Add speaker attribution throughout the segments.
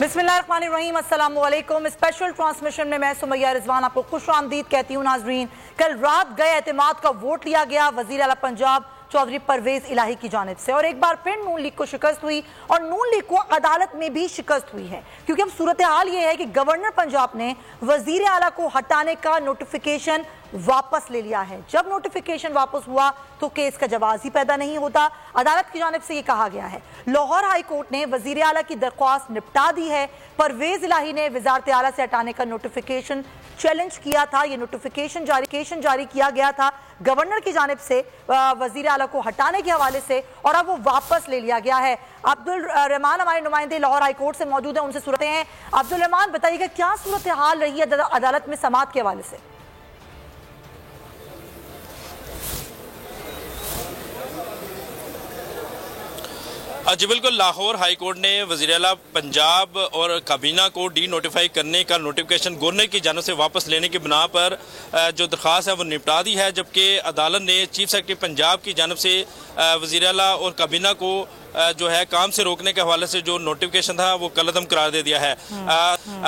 Speaker 1: बिस्मिल्लाहिर्रहमानिर्रहीम, अस्सलाम वालेकुम। स्पेशल ट्रांसमिशन में मैं सुमैया रिजवान आपको खुश आमदीद कहती हूँ। नाजरीन, कल रात गए एतमाद का वोट लिया गया वजीर आला पंजाब चौधरी परवेज इलाही की जानिब से, और एक बार फिर नून लीग को शिकस्त हुई और नून लीग को अदालत में भी शिकस्त हुई है, क्योंकि अब सूरत हाल ये है कि गवर्नर पंजाब ने वजीर आला को हटाने का नोटिफिकेशन वापस ले लिया है। जब नोटिफिकेशन वापस हुआ तो केस का जवाब ही पैदा नहीं होता। अदालत की जानिब से ये कहा गया है। लाहौर हाई कोर्ट ने वजीर आला की दरख्वास्त निपटा दी है। परवेज इलाही ने वजारत आला से हटाने का नोटिफिकेशन चैलेंज किया था। ये नोटिफिकेशन जारी किया गया था गवर्नर की जानिब से वजीर आला को हटाने के हवाले से, और अब वो वापस ले लिया गया है। अब्दुल रहमान हमारे नुमाइंदे लाहौर हाई कोर्ट से मौजूद है, उनसे सूरत हैं। अब्दुल रहमान, बताइएगा क्या सूरत हाल रही है अदालत में समाअत के हवाले से?
Speaker 2: जी बिल्कुल, लाहौर हाई कोर्ट ने वज़ीर आला पंजाब और काबीना को डी नोटिफाई करने का नोटिफिकेशन गवर्नर की जानिब से वापस लेने की बिना पर जो दरख्वास्त है वो निपटा दी है, जबकि अदालत ने चीफ सेक्रेटरी पंजाब की जानिब से वज़ीर आला और काबीना को जो है काम से रोकने के हवाले से जो नोटिफिकेशन था वो कलअदम करार दे दिया है।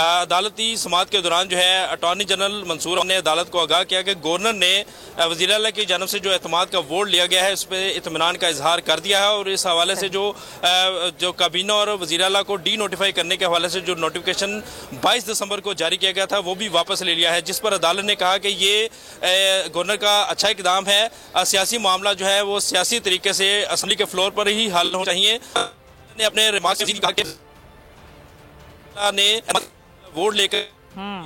Speaker 2: अदालती समाअत के दौरान जो है अटॉर्नी जनरल मंसूर ने अदालत को आगाह किया कि गवर्नर ने वज़ीर आला की जानिब से जो एतमाद का वोट लिया गया है उस पर इत्मीनान का इजहार कर दिया है, और इस हवाले से जो काबीना और वज़ीर आला को डी नोटिफाई करने के हवाले से जो नोटिफिकेशन 22 दिसंबर को जारी किया गया था वो भी वापस ले लिया है, जिस पर अदालत ने कहा कि ये गवर्नर का अच्छा इकदाम है। सियासी मामला जो है वो सियासी तरीके से असम्बली के फ्लोर पर ही हल होना चाहिए। ने अपने रिमार्क्स में कहा कि ने वोट लेकर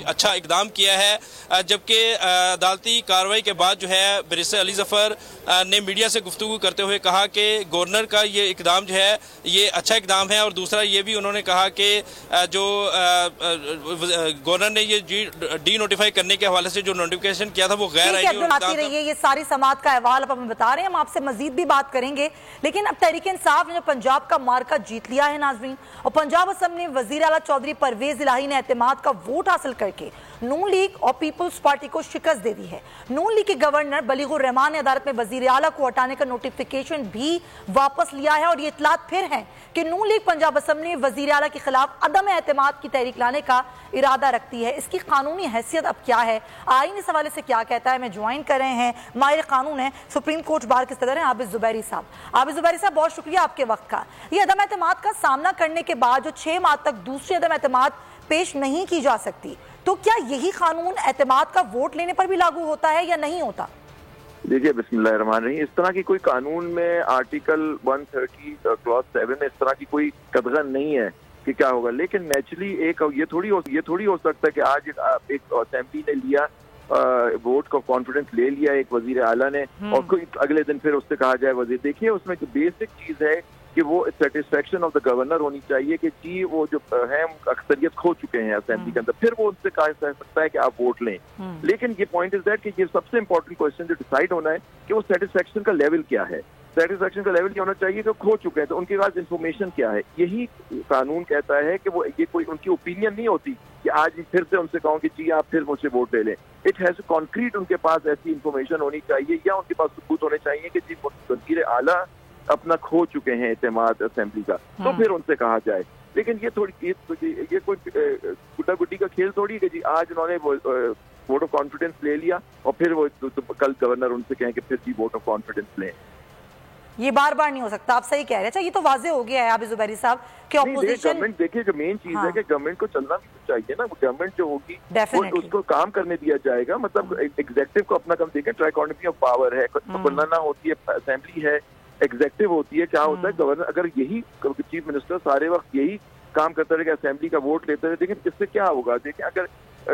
Speaker 2: अच्छा इकदाम किया है, जबकि अदालती कार्रवाई के बाद जो है बैरिस्टर अली जफर ने मीडिया से गुफ्तगू करते हुए कहा कि गवर्नर का ये इकदाम जो है ये अच्छा इकदाम है, और दूसरा ये भी उन्होंने कहा कि जो गवर्नर ने ये डी नोटिफाई करने के हवाले से जो नोटिफिकेशन किया था वो गैर
Speaker 1: रही है। ये सारी समाअत का अहवाल अब हमें बता रहे हैं, हम आपसे मजीद भी बात करेंगे, लेकिन अब तहरीक इंसाफ ने पंजाब का मार्का जीत लिया है नाजरीन, और पंजाब असम्बली में वजीर आला चौधरी परवेज इलाही ने एतमाद का वोट हासिल करके नून लीग और पीपल्स पार्टी को शिकस्त दे दी है। नून लीग के गवर्नर बलीगुर रहमान ने अदालत में वजीर आला को हटाने का नोटिफिकेशन भी वापस लिया है, और ये इतलात फिर है कि नून लीग पंजाब असम्बली में वजीर आला के खिलाफ अदम एतमाद की तहरीक लाने का इरादा रखती है। इसकी कानूनी हैसियत अब क्या है, आईन इस हवाले से क्या कहता है? मैं ज्वाइन कर रहे हैं माहिर कानून है, सुप्रीम कोर्ट बार के सदर हैं आबिद जुबैरी साहब। आबिद जुबैरी साहब, बहुत शुक्रिया आपके वक्त का। ये अदम एतमाद का सामना करने के बाद जो 6 माह तक दूसरी अदम एतमाद पेश नहीं की जा सकती, तो क्या यही कानून एतमाद का वोट लेने पर भी लागू होता है या नहीं होता?
Speaker 3: देखिए, बिस्मिल्लाहिर्रहमानिर्रहीम, इस तरह की कोई कानून में आर्टिकल 130 क्लॉज 7 में इस तरह की कोई कदगन नहीं है कि क्या होगा, लेकिन नेचुरली एक ये थोड़ी हो सकता है कि आज एक असेंबली ने लिया वोट का कॉन्फिडेंस ले लिया एक वजीर आला ने, और कोई अगले दिन फिर उससे कहा जाए वजीर। देखिए, उसमें जो बेसिक चीज है कि वो सेटिस्फेक्शन ऑफ द गवर्नर होनी चाहिए कि जी वो जो है अक्सरियत खो चुके हैं असेंबली के अंदर, फिर वो उनसे कहा जा सकता है कि आप वोट लें। लेकिन ये पॉइंट इज दैट कि ये सबसे इंपॉर्टेंट क्वेश्चन जो डिसाइड होना है कि वो सेटिस्फेक्शन का लेवल क्या है। सेटिस्फेक्शन का लेवल क्या होना चाहिए कि खो चुके हैं तो उनके पास इंफॉर्मेशन क्या है। यही कानून कहता है कि वो ये कोई उनकी ओपिनियन नहीं होती कि आज फिर से उनसे कहूँ कि जी आप फिर मुझसे वोट ले लें। इट हैज कॉन्क्रीट उनके पास ऐसी इंफॉर्मेशन होनी चाहिए, या उनके पास सबूत होने चाहिए कि जी वज़ीर आला अपना खो चुके हैं एतमाद असेंबली का, तो फिर उनसे कहा जाए। लेकिन ये कोई गुड्डा गुड्डी का खेल थोड़ी है कि जी आज उन्होंने वोट ऑफ कॉन्फिडेंस ले लिया और फिर वो कल गवर्नर उनसे कहें कि फिर जी वोट ऑफ कॉन्फिडेंस लें।
Speaker 1: ये बार बार नहीं हो सकता, आप सही कह रहे हैं। अच्छा, ये तो वाजे हो गया है आबिद जुबैरी साहब कि ऑपोजिशन
Speaker 3: गवर्नमेंट, देखिए जो मेन चीज है कि गवर्नमेंट को चलना भी चाहिए ना, गवर्नमेंट जो होगी वो उसको काम करने दिया जाएगा। मतलब एग्जेक्टिव को अपना कम देखें, ट्राइकोटोमी ऑफ पावर है, गवर्नर होती है, असेंबली है, एग्जेक्टिव होती है। क्या होता है, गवर्नर अगर यही चीफ मिनिस्टर सारे वक्त यही काम करते रहे, असेंबली का वोट लेते रहे, लेकिन इससे क्या होगा? देखिए, अगर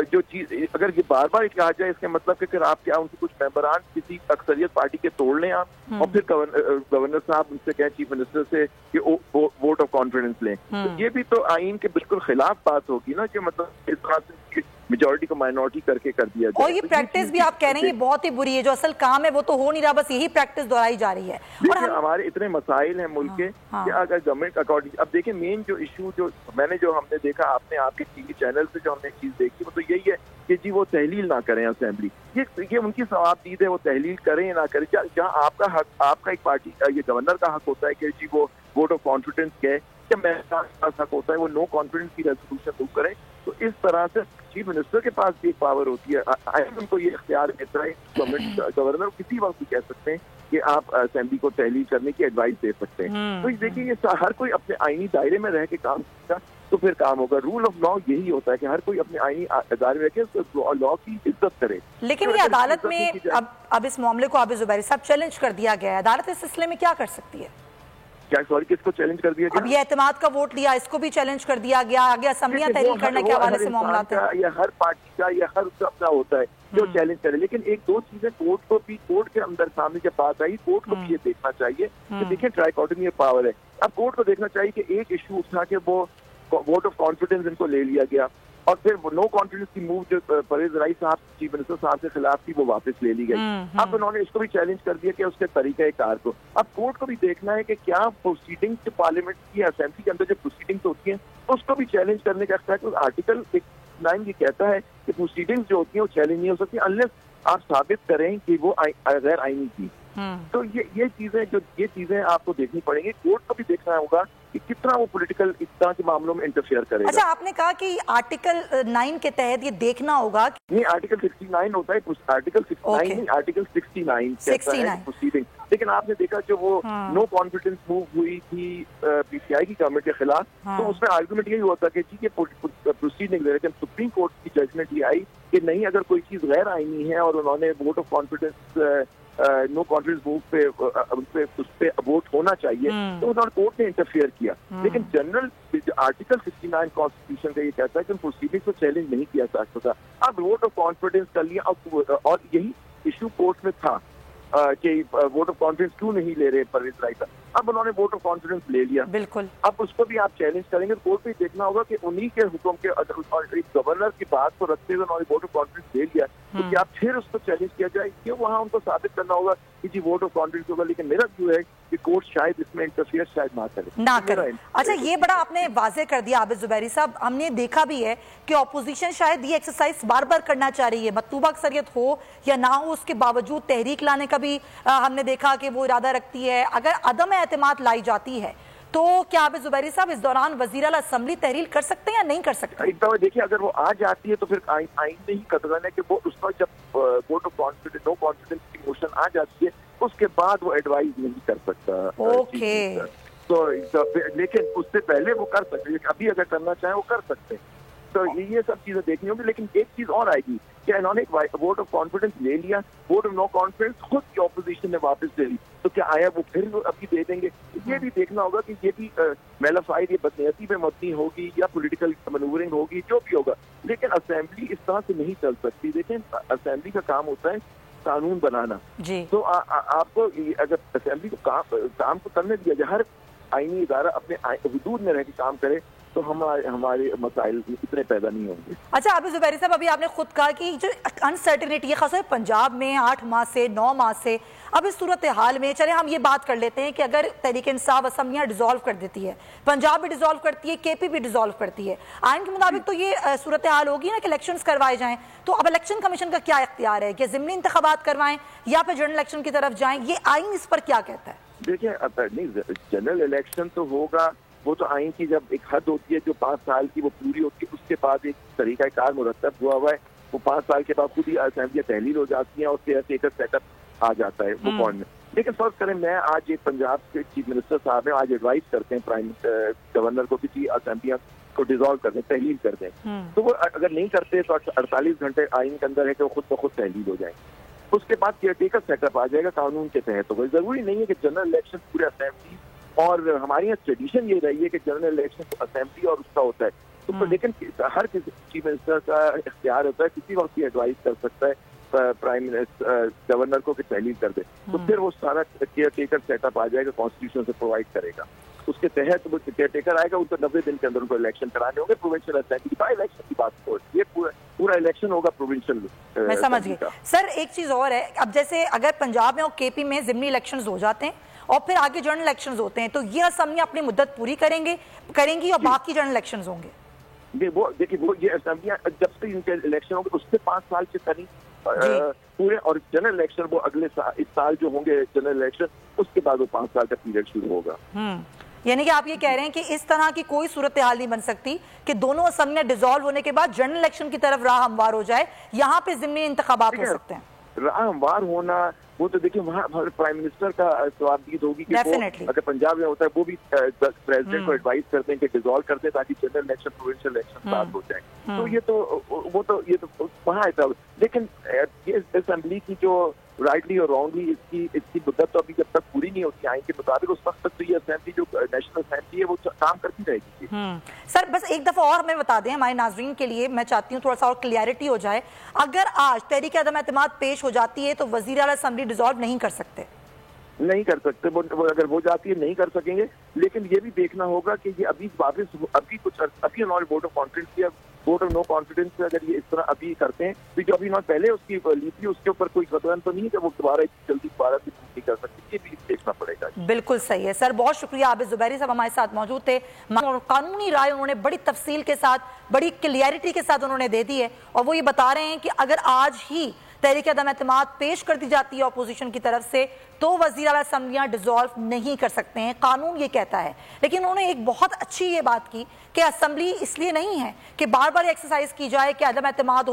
Speaker 3: जो चीज अगर ये बार बार कहा जाए, इसके मतलब कि फिर आप क्या उनसे कुछ मेंबरान किसी अक्सरियत पार्टी के तोड़ लें आप, और फिर गवर्नर साहब उनसे कहें चीफ मिनिस्टर से कि वोट ऑफ कॉन्फिडेंस लें, तो ये भी तो आईन के बिल्कुल खिलाफ बात होगी ना, कि मतलब इस तरह से मेजॉरिटी को माइनॉरिटी करके कर दिया जाए।
Speaker 1: और ये प्रैक्टिस भी आप कह रहे हैं ये बहुत ही बुरी है, जो असल काम है वो तो हो नहीं रहा, बस यही प्रैक्टिस दोहराई जा रही है।
Speaker 3: और हमारे इतने मसाइल हैं मुल्क के कि अगर गवर्नमेंट अकॉर्डिंग, अब देखिए मेन जो इशू जो हमने देखा, आपने आपके टीवी चैनल से जो हमने चीज देखी वो तो यही है कि जी वो तहलील ना करें असेंबली। ये उनकी सवाबदीद है, वो तहलील करें या ना करें। जहाँ आपका हक, आपका एक पार्टी ये गवर्नर का हक होता है कि जी वो वोट ऑफ कॉन्फिडेंस कहे, کہ حق ہوتا ہے وہ نو کانفیڈنس کی ریزولوشن موو کریں. تو اس طرح سے چیف منسٹر کے پاس بھی ایک پاور ہوتی ہے, ان کو یہ اختیار دیتا ہے گورنر کسی وقت بھی کہہ سکتے ہیں کہ آپ اسمبلی کو تحلیل کرنے کی ایڈوائس دے سکتے ہیں. تو دیکھیے یہ ہر کوئی اپنے آئینی دائرے میں رہ کے کام کرتا تو پھر کام ہوگا. رول آف لا یہی ہوتا ہے کہ ہر کوئی اپنے آئینی دائرے میں رہ کے لا کی عزت کرے.
Speaker 1: لیکن یہ عدالت میں اب اس معاملے کو عابد زبیری صاحب چیلنج کر دیا گیا ہے, عدالت اس سلسلے میں کیا کر سکتی ہے؟
Speaker 3: کیا سوری کس کو چیلنج کر دیا گیا؟
Speaker 1: اب یہ اعتماد کا ووٹ لیا, اس کو بھی چیلنج کر دیا گیا, آگے اسمبلیاں تحلیل کرنے کے حوالے سے معاملات ہیں.
Speaker 3: یہ ہر پارٹی کا یا ہر اس کا اپنا ہوتا ہے جو چیلنج کرے. لیکن ایک دو چیزیں کورٹ کو بھی, کورٹ کے اندر سامنے جب بات آئی کورٹ کو بھی یہ دیکھنا چاہیے کہ دیکھیں ٹرائیکوٹمی پاور ہے. اب کورٹ کو دیکھنا چاہیے کہ ایک ایشو اٹھا کے وہ ووٹ آف کانفیڈنس ان کو لے لیا گیا اور پھر نو کانفیڈنس کی موو جو پرویز رائی صاحب چیف منسٹر صاحب کے خلاف تھی وہ واپس لے لی گئی. اب انہوں نے اس کو بھی چیلنج کر دیا کہ اس کے طریقہ کار کو. اب کورٹ کو بھی دیکھنا ہے کہ کیا پروسیڈنگز جو پارلیمنٹ کی اسمبلی کے اندر جو پروسیڈنگز ہوتی ہیں اس کو بھی چیلنج کرنے کا اختیار ہے. آرٹیکل 9 یہ کہتا ہے کہ پروسیڈنگز جو ہوتی ہیں وہ چیلنج نہیں ہو سکتی انلیس آپ ثابت کریں کہ وہ غیر آئینی تھی. تو یہ چیزیں آپ کو دیکھنی پڑیں گی. کورٹ کو بھی دیکھنا ہوگا کہ کتنا وہ پولیٹیکل اس طرح کے معاملوں میں انٹرفیئر کرے گا.
Speaker 1: اچھا آپ نے کہا کہ آرٹیکل 9 کے تحت یہ دیکھنا ہوگا.
Speaker 3: نہیں آرٹیکل 69 ہوتا ہے, آرٹیکل 69 نہیں آرٹیکل 69 کہتا ہے پروسیڈنگ. لیکن آپ نے دیکھا جو وہ نو کانفیڈنس موو ہوئی تھی پی سی آئی کی گورنمنٹ کے خلاف, تو اس میں آرگومنٹ یہی ہوتا کہ جی یہ پروسیڈنگ لے. لیکن سپریم کورٹ کی ججمنٹ یہ آئی کہ نہیں, اگر کوئی چیز غیر آئینی ہے اور انہوں نے vote of confidence no confidence move پہ اس پہ ووٹ ہونا چاہیے تو انہوں نے کورٹ نے انٹرفیئر کیا. لیکن جنرل آرٹیکل 69 کانسٹیٹیوشن کا یہ کہتا ہے کہ پروسیڈنگ کو چیلنج نہیں کیا جا سکتا. اب ووٹ آف کانفیڈنس کر لیا اور یہی ایشو کورٹ میں تھا کہ ووٹ آف کانفیڈنس کیوں نہیں لے رہے پرویز رائی کا. اب انہوں نے ووٹ آف کانفیڈنس لے لیا,
Speaker 1: بالکل. اب
Speaker 3: اس کو بھی آپ چیلنج کریں گے. کورٹ بھی دیکھنا ہوگا کہ انہی کے حکم کے گورنر کی بات کو رکھتے ہوئے انہوں نے ووٹ آف کانفیڈنس لے لیا تو کیا پھر اس کو چیلنج کیا جائے؟ کیوں وہاں ان کو ثابت کرنا ہوگا کہ جی ووٹ آف کانفیڈنس ہوگا. لیکن میرا ویو ہے کہ کورٹ شاید اس میں انٹرفیئر شاید نہ کرے.
Speaker 1: اچھا یہ بڑا آپ نے واضح کر دیا عابد زبیری صاحب. ہم نے دیکھا بھی ہے کہ اپوزیشن شاید یہ ایکسرسائز بار بار کرنا چاہ رہی ہے, مطلوبہ اکثریت ہو یا نہ ہو, اس کے باوجود تحریک لانے کا بھی ہم نے دیکھا کہ وہ ارادہ رکھتی ہے. اگر عدم اعتماد لائی جاتی ہے تو کیا عابد زبیری صاحب اس دوران وزیر اعلیٰ اسمبلی تحلیل کر سکتے ہیں یا نہیں کر سکتے؟
Speaker 3: ایک دفعہ دیکھیے اگر وہ آ جاتی ہے تو پھر آئین میں ہی قدغن ہے کہ وہ اس پر جب vote of confidence no confidence کی موشن آ جاتی ہے اس کے بعد وہ ایڈوائز نہیں کر سکتا.
Speaker 1: اوکے.
Speaker 3: تو لیکن اس سے پہلے وہ کر سکتے, ابھی اگر کرنا چاہیں وہ کر سکتے. تو یہ سب چیزیں دیکھنی ہوگی. لیکن ایک چیز اور آئے گی کہ انہوں نے ایک ووٹ آف کانفیڈنس لے لیا, ووٹ آف نو کانفیڈنس خود کی اپوزیشن نے واپس لے لی, تو کیا آیا وہ پھر ابھی دے دیں گے؟ یہ بھی دیکھنا ہوگا کہ یہ بھی میلافائڈ یہ بدنیتی پہ مبنی ہوگی یا پولیٹیکل منورنگ ہوگی, جو بھی ہوگا. لیکن اسمبلی اس طرح سے نہیں چل سکتی. دیکھیں اسمبلی کا کام ہوتا ہے قانون بنانا جی. تو آپ کو اگر اسمبلی کو کام کو کرنے دیا جائے, ہر آئینی ادارہ اپنے حدود میں رہ کے کام کرے تو ہمارے مسائل اتنے پیدا نہیں ہوں گے.
Speaker 1: اچھا عابد زبیری صاحب ابھی آپ نے خود کہا کہ جو انسرٹنیٹی ہے خاص طور پنجاب میں 8 ماہ سے 9 ماہ سے, اب اس صورتحال میں چلے ہم یہ بات کر لیتے ہیں کہ اگر تحریک انصاف اسمبلیاں ڈیزالو کر دیتی ہے, پنجاب بھی ڈیزالو کرتی ہے, کے پی بھی ڈیزالو کرتی ہے, آئین کے مطابق تو یہ صورتحال ہوگی نا کہ الیکشنز کروائے جائیں. تو اب الیکشن کمیشن کا کیا اختیار ہے کہ ضمنی انتخابات کروائیں یا پھر جنرل الیکشن کی طرف جائیں؟ یہ آئین اس پر کیا کہتا ہے؟
Speaker 3: دیکھیں جنرل الیکشن تو ہوگا, وہ تو آئین کی جب ایک حد ہوتی ہے جو 5 سال کی وہ پوری ہوتی ہے, اس کے بعد ایک طریقہ کار مرتب ہوا ہے. وہ 5 سال کے بعد خود ہی اسمبلیاں تحلیل ہو جاتی ہیں اور کیئر سیٹ اپ آ جاتا ہے وہ فون میں. لیکن فرض کریں میں آج ایک پنجاب کے چیف منسٹر صاحب ہیں, آج ایڈوائز کرتے ہیں پرائم گورنر کو کہ اسمبلیاں کو ڈیزالو کر دیں, تحلیل کر دیں. تو وہ اگر نہیں کرتے تو 48 گھنٹے آئین کے اندر ہے کہ وہ خود بخود تحلیل ہو جائیں. اس کے بعد کیئر ٹیکر سیٹ اپ آ جائے گا قانون کے تحت. ہوگا. ضروری نہیں ہے کہ جنرل الیکشن پورے اسمبلی, اور ہماری یہاں ٹریڈیشن یہ رہی ہے کہ جنرل الیکشن اسمبلی اور اس کا ہوتا ہے. تو لیکن ہر کسی چیف منسٹر کا اختیار ہوتا ہے, کسی وقت ایڈوائز کر سکتا ہے پرائم منسٹر گورنر کو کہ تحلیل کر دے. تو پھر وہ سارا کیئر ٹیکر سیٹ اپ آ جائے گا, کانسٹیٹیوشن سے پرووائڈ کرے گا. اس کے تحت وہ کیئر ٹیکر آئے گا, ان کو 90 دن کے اندر ان کو الیکشن کرانے ہوں گے. پروونشل اسمبلی کا الیکشن کی بات ہو, یہ پورا الیکشن ہوگا پروونشل.
Speaker 1: میں سمجھ گئی سر. ایک چیز اور ہے, اب جیسے اگر پنجاب میں اور کے پی میں ضمنی الیکشنز ہو جاتے ہیں اور پھر آگے جنرل الیکشنز ہوتے ہیں, تو یہ اسمبلیاں اپنی مدت پوری کریں گی اور باقی جنرل الیکشنز ہوں گے؟
Speaker 3: دیکھیے وہ یہ اسمبلیاں جب سے ان کے الیکشن ہوں گے اس سے 5 سال سے قریب پورے, اور جنرل الیکشن وہ اگلے اس سال جو ہوں گے جنرل الیکشن, اس کے بعد وہ 5 سال کا پیریڈ شروع ہوگا.
Speaker 1: یعنی کہ آپ یہ کہہ رہے ہیں کہ اس طرح کی کوئی صورتحال نہیں بن سکتی کہ دونوں اسمبلیاں ڈیزالو ہونے کے بعد جنرل الیکشن کی طرف راہ ہموار ہو جائے, یہاں پہ ضمنی انتخابات ہو سکتے ہیں.
Speaker 3: راہ ہموار ہونا وہ تو دیکھیں وہاں پرائم منسٹر کا صوابدید ہوگی کہ وہ اگر پنجاب میں ہوتا ہے وہ بھی پریزیڈنٹ کو ایڈوائز کرتے ہیں کہ ڈیزالو کرتے ہیں تاکہ جنرل الیکشن پروونشل الیکشن پاس ہو جائیں. تو یہ تو وہاں ہے. لیکن یہ اسمبلی کی جو رائٹلی اور رانگلی اس کی مدت تو ابھی جب تک پوری نہیں ہوتی آئین کے مطابق, اس وقت تک تو یہ اسمبلی جو نیشنل اسمبلی ہے وہ کام کرتی رہے گی.
Speaker 1: سر بس ایک دفعہ اور ہمیں بتا دیں ہمارے ناظرین کے لیے, میں چاہتی ہوں تھوڑا سا اور کلیئرٹی ہو جائے, اگر آج تحریک عدم اعتماد پیش ہو جاتی ہے تو وزیر اعلیٰ اسمبلی ڈیزالو نہیں کر سکتے؟
Speaker 3: نہیں کر سکتے, اگر وہ جاتی ہے نہیں کر سکیں گے. لیکن یہ بھی دیکھنا ہوگا کہ یہ ابھی واپس ابھی انہوں نے ووٹ آف کانفیڈنس کیا, ووٹ آف نو کانفیڈنس سے اگر یہ اس طرح ابھی کرتے ہیں تو جو ابھی انہوں نے پہلے اس کی لی تھی اس کے اوپر کوئی خطرہ تو نہیں ہے کہ وہ دوبارہ جلدی سے نہیں کر سکتی. یہ بھی دیکھنا پڑے گا.
Speaker 1: بالکل صحیح ہے سر, بہت شکریہ. عابد زبیری صاحب ہمارے ساتھ موجود تھے. قانونی رائے انہوں نے بڑی تفصیل کے ساتھ بڑی کلیئرٹی کے ساتھ انہوں نے دے دی ہے, اور وہ یہ بتا رہے ہیں کہ اگر آج ہی تحریک عدم اعتماد پیش کر دی جاتی ہے اپوزیشن کی طرف سے تو وزیر اعلیٰ اسمبلیاں ڈیزالو نہیں کر سکتے ہیں, قانون یہ کہتا ہے. لیکن انہوں نے ایک بہت اچھی یہ بات کی کہ اسمبلی اس لیے نہیں ہے کہ بار بار ایکسرسائز کی جائے کہ عدم اعتماد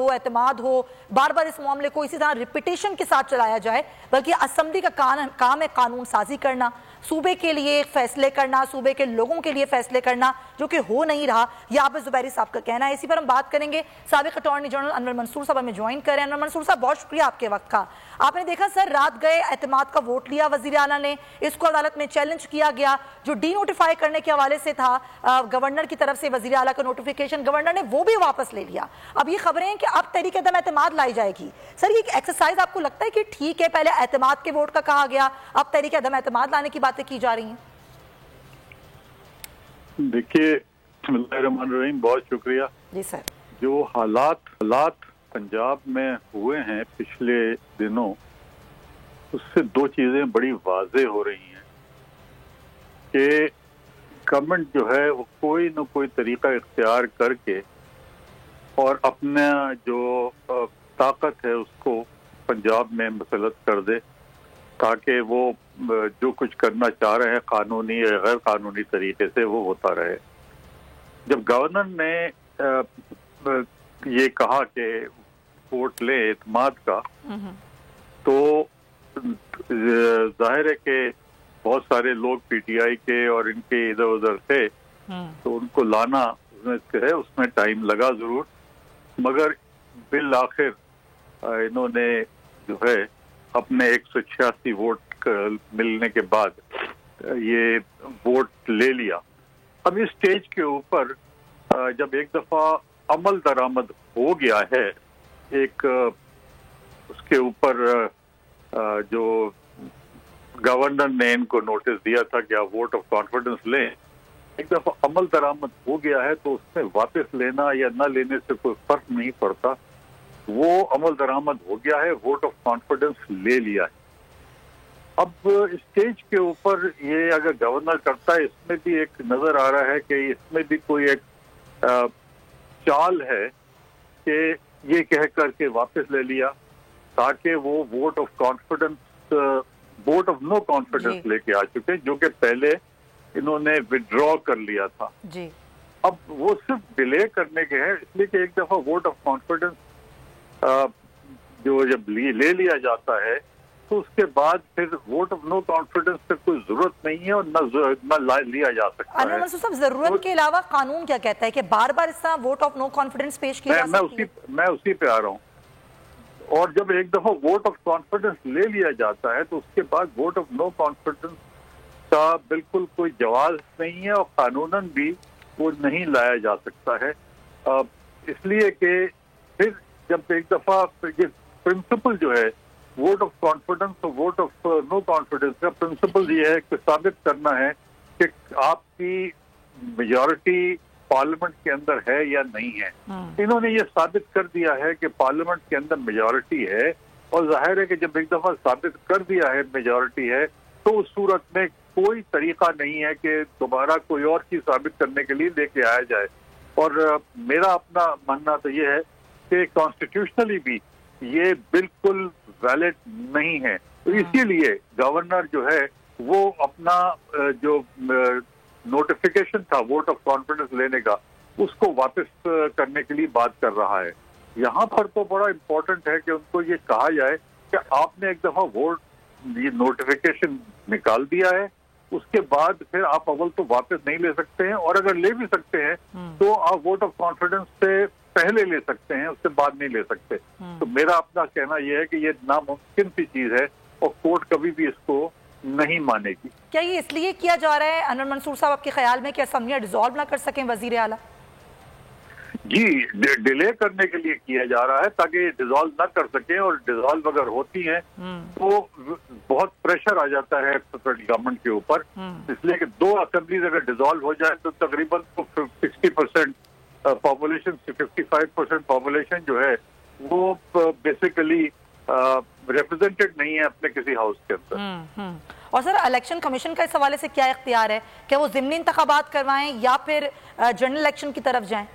Speaker 1: ہو, بار بار اس معاملے کو اسی طرح ریپیٹیشن کے ساتھ چلایا جائے, بلکہ اسمبلی کا کام ہے قانون سازی کرنا, صوبے کے لیے فیصلے کرنا, صوبے کے لوگوں کے لیے فیصلے کرنا, جو کہ ہو نہیں رہا. یہ عابد زبیری صاحب کا کہنا ہے. اسی پر ہم بات کریں گے. سابق اٹارنی جنرل انور منصور صاحب ہمیں جوائن کر رہے ہیں. انور منصور صاحب بہت شکریہ آپ کے وقت کا. آپ نے دیکھا سر, رات گئے اعتماد کا ووٹ لیا وزیر اعلیٰ نے, اس کو عدالت میں چیلنج کیا گیا. جو ڈی نوٹیفائی کرنے کے حوالے سے تھا گورنر کی طرف سے وزیر اعلیٰ کا نوٹیفیکیشن, گورنر نے وہ بھی واپس لے لیا. اب یہ خبریں ہیں کہ اب تحریک عدم اعتماد لائی جائے گی. سر یہ ایکسرسائز آپ کو لگتا ہے کہ ٹھیک ہے, پہلے اعتماد کے ووٹ کا کہا گیا, اب تحریک عدم اعتماد لانے کی باتیں کی جا رہی ہیں؟
Speaker 4: دیکھیے, بسم اللہ الرحمن الرحیم, بہت شکریہ.
Speaker 1: جی سر.
Speaker 4: جو حالات پنجاب میں ہوئے ہیں پچھلے دنوں, اس سے دو چیزیں بڑی واضح ہو رہی ہیں کہ گورنمنٹ جو ہے وہ کوئی نہ کوئی طریقہ اختیار کر کے اور اپنا جو طاقت ہے اس کو پنجاب میں مسلط کر دے تاکہ وہ جو کچھ کرنا چاہ رہے ہیں قانونی یا غیر قانونی طریقے سے وہ ہوتا رہے. جب گورنر نے یہ کہا کہ ووٹ لے اعتماد کا, تو ظاہر ہے کہ بہت سارے لوگ پی ٹی آئی کے اور ان کے ادھر ادھر تھے, تو ان کو لانا اس میں ٹائم لگا ضرور, مگر بالآخر انہوں نے جو ہے اپنے 186 ووٹ ملنے کے بعد یہ ووٹ لے لیا. اب اس سٹیج کے اوپر جب ایک دفعہ عمل درآمد ہو گیا ہے, ایک اس کے اوپر جو گورنر نے ان کو نوٹس دیا تھا کہ آپ ووٹ آف کانفیڈنس لیں, ایک دفعہ عمل درآمد ہو گیا ہے تو اس میں واپس لینا یا نہ لینے سے کوئی فرق نہیں پڑتا. وہ عمل درآمد ہو گیا ہے, ووٹ آف کانفیڈنس لے لیا ہے. اب اسٹیج کے اوپر یہ اگر گورنر کرتا ہے, اس میں بھی ایک نظر آ رہا ہے کہ اس میں بھی کوئی ایک چال ہے کہ یہ کہہ کر کے واپس لے لیا تاکہ وہ vote of confidence vote of no confidence لے کے آ چکے, جو کہ پہلے انہوں نے وڈرا کر لیا تھا.
Speaker 1: جی.
Speaker 4: اب وہ صرف ڈیلے کرنے کے ہیں, اس لیے کہ ایک دفعہ ووٹ آف کانفیڈنس جو جب لے لیا جاتا ہے تو اس کے بعد پھر ووٹ آف نو کانفیڈنس سے کوئی ضرورت نہیں ہے اور نہ لیا جا سکتا ہے.
Speaker 1: انور منصور صاحب, ضرورت کے علاوہ قانون کیا کہتا ہے کہ بار بار اس طرح ووٹ آف نو کانفیڈنس پیش کیا جا سکتی ہے؟
Speaker 4: میں اسی پہ آ رہا ہوں. اور جب ایک دفعہ ووٹ آف کانفیڈنس لے لیا جاتا ہے تو اس کے بعد ووٹ آف نو کانفیڈنس کا بالکل کوئی جواز نہیں ہے, اور قانوناً بھی وہ نہیں لایا جا سکتا ہے. اس لیے کہ پھر جب ایک دفعہ یہ پرنسپل جو ہے ووٹ آف کانفیڈنس اور ووٹ آف نو کانفیڈنس کا پرنسپل یہ ہے کہ ثابت کرنا ہے کہ آپ کی میجورٹی پارلیمنٹ کے اندر ہے یا نہیں ہے. انہوں نے یہ ثابت کر دیا ہے کہ پارلیمنٹ کے اندر میجورٹی ہے, اور ظاہر ہے کہ جب ایک دفعہ ثابت کر دیا ہے میجورٹی ہے تو اس صورت میں کوئی طریقہ نہیں ہے کہ دوبارہ کوئی اور چیز ثابت کرنے کے لیے لے کے آیا جائے. اور میرا اپنا ماننا تو یہ ہے کہ کانسٹیٹیوشنلی بھی یہ بالکل ویلڈ نہیں ہے. اسی لیے گورنر جو ہے وہ اپنا جو نوٹیفیکیشن تھا ووٹ آف کانفیڈنس لینے کا اس کو واپس کرنے کے لیے بات کر رہا ہے. یہاں پر تو بڑا امپورٹنٹ ہے کہ ان کو یہ کہا جائے کہ آپ نے ایک دفعہ ووٹ یہ نوٹیفیکیشن نکال دیا ہے, اس کے بعد پھر آپ اول تو واپس نہیں لے سکتے ہیں, اور اگر لے بھی سکتے ہیں تو آپ ووٹ آف کانفیڈنس سے پہلے لے سکتے ہیں, اس سے بعد نہیں لے سکتے. تو میرا اپنا کہنا یہ ہے کہ یہ ناممکن سی چیز ہے اور کورٹ کبھی بھی اس کو نہیں مانے گی.
Speaker 1: کیا یہ اس لیے کیا جا رہا ہے انور منصور صاحب آپ کے خیال میں کہ اسمبلیاں ڈیزالو نہ کر سکیں وزیر اعلیٰ؟
Speaker 4: جی, ڈیلے کرنے کے لیے کیا جا رہا ہے تاکہ یہ ڈیزالو نہ کر سکیں, اور ڈیزالو اگر ہوتی ہیں تو بہت پریشر آ جاتا ہے فیڈرل گورنمنٹ کے اوپر, اس لیے کہ 2 اسمبلیز اگر ڈیزالو ہو جائے تو تقریباً 60% پاپولیشن 55% پاپولیشن جو ہے وہ بیسیکلی ریپرزینٹڈ نہیں ہے اپنے کسی ہاؤس کے اندر.
Speaker 1: اور سر الیکشن کمیشن کا اس حوالے سے کیا اختیار ہے, کہ وہ ضمنی انتخابات کروائیں یا پھر جنرل الیکشن کی طرف جائیں؟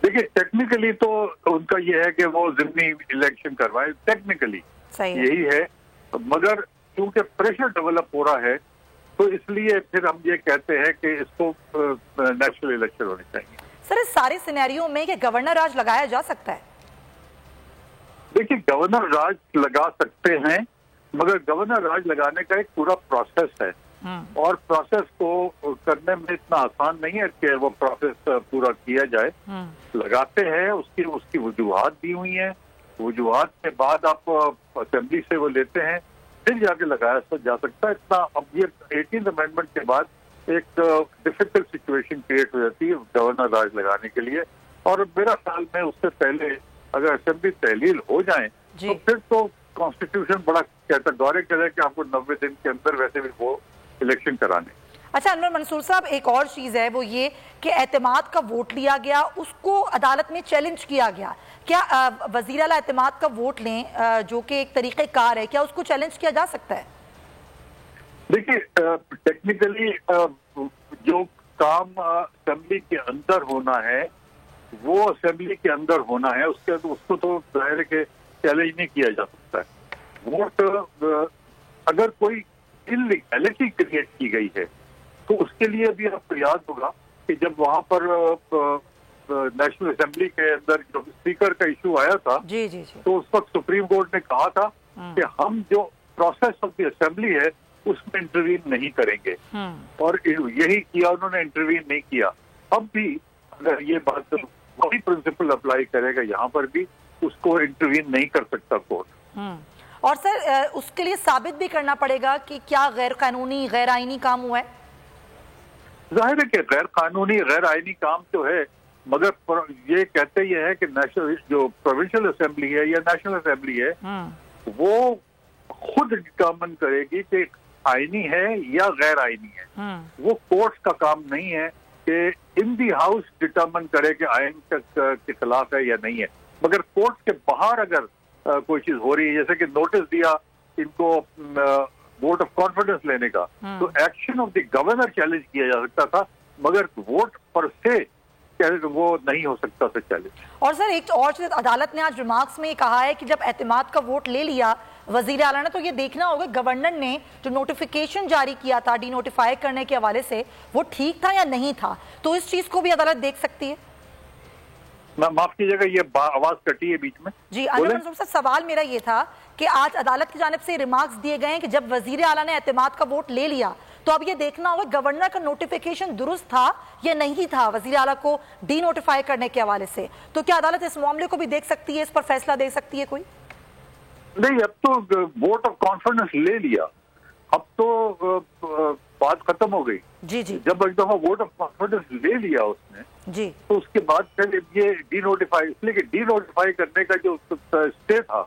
Speaker 4: دیکھیے ٹیکنیکلی تو ان کا یہ ہے کہ وہ ضمنی الیکشن کروائیں, ٹیکنیکلی یہی ہے, مگر کیونکہ پریشر ڈیولپ ہو رہا ہے تو اس لیے پھر ہم یہ کہتے ہیں کہ اس کو نیشنل الیکشن ہونے چاہیے.
Speaker 1: سر اس سارے سینیریو میں کہ گورنر راج لگایا جا سکتا ہے؟
Speaker 4: دیکھیے گورنر راج لگا سکتے ہیں, مگر گورنر راج لگانے کا ایک پورا پروسیس ہے, اور پروسیس کو کرنے میں اتنا آسان نہیں ہے کہ وہ پروسیس پورا کیا جائے. لگاتے ہیں, اس کی وجوہات دی ہوئی ہیں, وجوہات کے بعد آپ اسمبلی سے وہ لیتے ہیں, پھر جا کے لگایا جا سکتا ہے. اتنا اب یہ 18th امینڈمنٹ کے بعد ایک ڈیفیکلٹ سچویشن کریٹ ہو جاتی ہے گورنر راج لگانے کے لیے, اور میرا خیال میں اس سے پہلے اگر اسمبلی تحلیل ہو جائیں تو پھر تو کانسٹیٹیوشن بڑا کیٹاگورک ہے کہ آپ کو 90 دن کے اندر ویسے بھی وہ الیکشن کرانے.
Speaker 1: اچھا انور منصور صاحب, ایک اور چیز ہے وہ یہ کہ اعتماد کا ووٹ لیا گیا, اس کو عدالت میں چیلنج کیا گیا. کیا وزیر اعلیٰ اعتماد کا ووٹ لیں جو کہ ایک طریقہ کار ہے, کیا اس کو چیلنج کیا جا سکتا ہے؟
Speaker 4: دیکھیے ٹیکنیکلی جو کام اسمبلی کے اندر ہونا ہے وہ اسمبلی کے اندر ہونا ہے, اس کو تو ظاہر ہے کہ چیلنج نہیں کیا جا سکتا ہے. ووٹ اگر کوئی انلیگیلٹی کریٹ کی گئی ہے تو اس کے لیے بھی آپ کو یاد ہوگا کہ جب وہاں پر نیشنل اسمبلی کے اندر جو اسپیکر کا ایشو آیا تھا تو اس وقت سپریم کورٹ نے کہا تھا کہ ہم جو پروسیس آف دی اسمبلی ہے اس میں انٹروین نہیں کریں گے, اور یہی کیا انہوں نے, انٹروین نہیں کیا. اب بھی اگر یہ بات وہی پرنسپل اپلائی کرے گا یہاں پر بھی, اس کو انٹروین نہیں کر سکتا کورٹ.
Speaker 1: اور سر اس کے لیے ثابت بھی کرنا پڑے گا کہ کیا غیر قانونی غیر آئینی کام ہوا ہے؟
Speaker 4: ظاہر ہے کہ غیر قانونی غیر آئینی کام تو ہے, مگر یہ کہتے یہ ہے کہ نیشنل جو پروونشل اسمبلی ہے یا نیشنل اسمبلی ہے وہ خود ڈٹرمن کرے گی کہ آئینی ہے یا غیر آئینی ہے. وہ کورٹ کا کام نہیں ہے کہ ان دی ہاؤس ڈٹرمن کرے کہ آئین کے خلاف ہے یا نہیں ہے. مگر کورٹ کے باہر اگر کوئی چیز ہو رہی ہے, جیسے کہ نوٹس دیا ان کو ووٹ آف کانفیڈنس لینے کا, تو action of the governor challenge کیا جا سکتا تھا, مگر ووٹ پر سے وہ نہیں ہو سکتا تھا چیلنج. اور
Speaker 1: سر ایک اور چیز عدالت نے آج ریمارکس میں یہ کہا ہے کہ جب اعتماد کا ووٹ لے لیا وزیر اعلیٰ نے تو یہ دیکھنا ہوگا گورنر نے جو نوٹیفیکیشن جاری کیا تھا ڈی نوٹیفائی کرنے کے حوالے سے وہ ٹھیک تھا یا نہیں تھا, تو اس چیز کو بھی عدالت دیکھ سکتی ہے.
Speaker 4: معاف کیجیے گا یہ آواز کٹی ہے بیچ میں.
Speaker 1: جی انور منصور صاحب, سوال میرا یہ تھا کہ آج عدالت کی جانب سے ریمارکس دیے گئے ہیں کہ جب وزیر اعلیٰ نے اعتماد کا ووٹ لے لیا تو اب یہ دیکھنا ہوگا گورنر کا نوٹیفیکیشن درست تھا یا نہیں تھا وزیر اعلیٰ کو ڈی نوٹیفائی کرنے کے حوالے سے. تو کیا عدالت اس معاملے کو بھی دیکھ سکتی ہے, اس پر فیصلہ دے سکتی ہے کوئی؟
Speaker 4: نہیں, اب تو ووٹ آف کانفیڈنس لے لیا, اب تو بات ختم ہو گئی.
Speaker 1: جی
Speaker 4: جب ایک دفعہ ووٹ آف کانفیڈنس لے لیا اس نے تو اس کے بعد پھر یہ ڈی نوٹیفائی, اس لیے کہ ڈی نوٹیفائی کرنے کا جو اسٹے تھا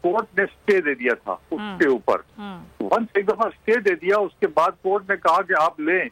Speaker 4: کورٹ نے اسٹے دے دیا تھا اس کے اوپر. ونس ایک دفعہ اسٹے دے دیا اس کے بعد کورٹ نے کہا کہ آپ لیں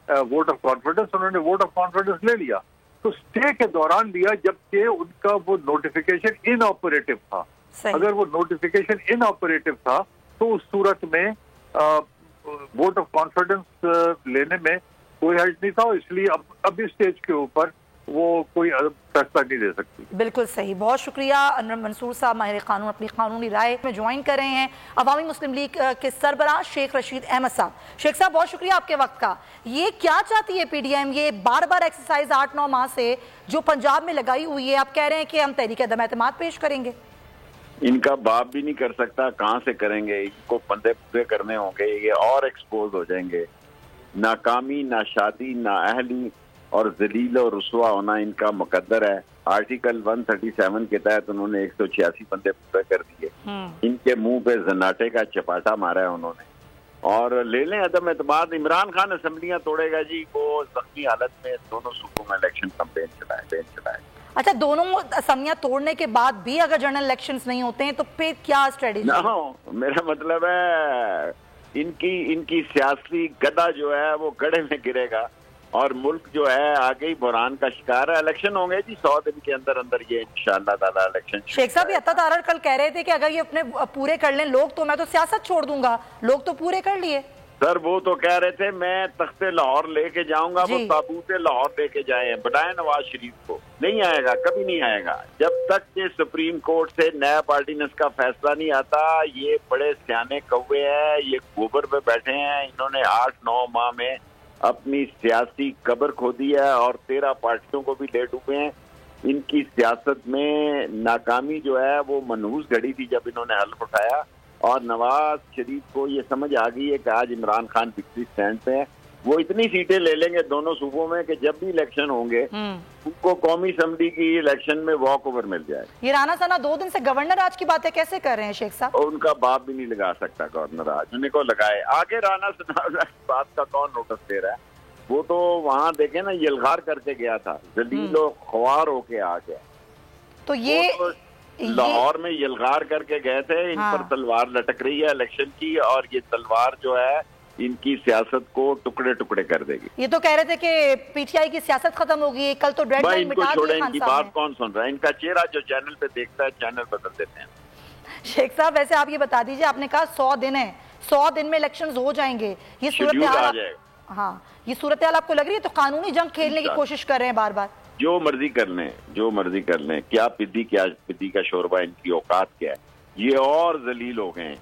Speaker 4: ووٹ آف کانفیڈنس, انہوں نے ووٹ آف کانفیڈنس لے لیا. تو اسٹے کے دوران لیا جبکہ ان کا وہ نوٹیفیکیشن ان آپریٹو تھا. اگر وہ نوٹیفیکیشن ان آپریٹو تھا تو اس صورت میں ووٹ آف کانفیڈنس لینے میں کوئی حرج نہیں تھا, اس لیے اب اس اسٹیج کے اوپر वो कोई फैसला नहीं दे सकती।
Speaker 1: बिल्कुल सही, बहुत शुक्रिया अनवर मंसूर साहब, माहिर कानून, अपनी कानूनी राय में ज्वाइन कर रहे हैं अवामी मुस्लिम लीग के सरबराह शेख रशीद अहमद साहब। शेख साहब बहुत शुक्रिया आपके वक्त का। ये क्या चाहती है PDM, ये बार बार एक्सरसाइज 8-9 माह से जो पंजाब में लगाई हुई है, आप कह रहे हैं कि हम तहरीक अदम एतमाद पेश करेंगे?
Speaker 5: इनका बाप भी नहीं कर सकता, कहाँ से करेंगे, इनको बंदे पूरे करने होंगे, ये और एक्सपोज हो जाएंगे। नाकामी, ना शादी, ना अहली और जलील और रुसवा होना इनका मुकद्दर है। आर्टिकल 137 के तहत उन्होंने 186 बंदे पूरे कर दिए। इनके मुंह पे जन्नाटे का चपाटा मारा है उन्होंने। और ले लें अदम एतमाद, इमरान खान असम्बलियां तोड़ेगा जी, वो जख्मी हालत में दोनों सूबों में इलेक्शन कैंपेन चलाए।
Speaker 1: अच्छा, दोनों असम्बलियां तोड़ने के बाद भी अगर जनरल इलेक्शंस नहीं होते हैं तो फिर क्या स्ट्रेटेजी?
Speaker 5: मेरा मतलब है इनकी सियासी गदा जो है वो गड्ढे में गिरेगा और मुल्क जो है आगे ही बुरान का शिकार है। इलेक्शन होंगे जी 100 दिन के अंदर अंदर, ये इंशाअल्लाह ताला इलेक्शन।
Speaker 1: शेख साहब अता तारर कल कह रहे थे कि अगर ये अपने पूरे कर लें लोग तो मैं तो सियासत छोड़ दूंगा, लोग तो पूरे कर लिए।
Speaker 5: सर वो तो कह रहे थे मैं तख्ते लाहौर लेके जाऊंगा, वो ताबूत लाहौर लेके जाए, बढ़ाए नवाज शरीफ को। नहीं आएगा, कभी नहीं आएगा जब तक कि सुप्रीम कोर्ट से नैब ऑर्डिनेंस का फैसला नहीं आता। ये बड़े सियाने कौवे हैं, ये गोबर पे बैठे हैं, इन्होंने 8-9 माह में अपनी सियासी कब्र खोदी है और 13 पार्टियों को भी ले डूबे हैं। इनकी सियासत में नाकामी जो है वो मनहूस घड़ी थी जब इन्होंने हल्फ उठाया, और नवाज शरीफ को ये समझ आ गई है कि आज इमरान खान विक्ट्री स्टैंड पे है। वो इतनी सीटें ले लेंगे दोनों सूबों में कि जब भी इलेक्शन होंगे उनको कौमी असम्बली की इलेक्शन में वॉक ओवर मिल जाए।
Speaker 1: ये राना सना 2 दिन से गवर्नर आज की बातें कैसे कर रहे हैं शेख साहब?
Speaker 5: उनका बाप भी नहीं लगा सकता गवर्नर आज, उन्हें को लगाए। आगे राना सना बात का कौन नोटिस दे रहा है? वो तो वहाँ देखे ना यलगार करके गया था, जलील और ख्वार होके आ गया।
Speaker 1: तो ये
Speaker 5: लाहौर में यलगार करके गए थे। इन पर तलवार लटक रही है इलेक्शन की, और ये तलवार जो है इनकी सियासत को टुकड़े टुकड़े कर देगी।
Speaker 1: ये तो कह रहे थे कि PTI की सियासत खत्म होगी, कल तो डेडलाइन मिटा दी।
Speaker 5: इनकी बात कौन सुन रहा है? इनका चेहरा जो चैनल पे देखता है चैनल बदल देते हैं।
Speaker 1: शेख साहब वैसे आप ये बता दीजिए, आपने कहा 100 दिन है, 100 दिन में इलेक्शंस हो जाएंगे, ये सूरत हाल, हाँ ये सूरत हाल आपको लग रही है? तो कानूनी जंग खेलने की कोशिश कर रहे हैं बार बार? जो मर्जी कर लें, क्या पिद्दी का शोरबा, इनकी औकात क्या है? ये और जलील हो गए,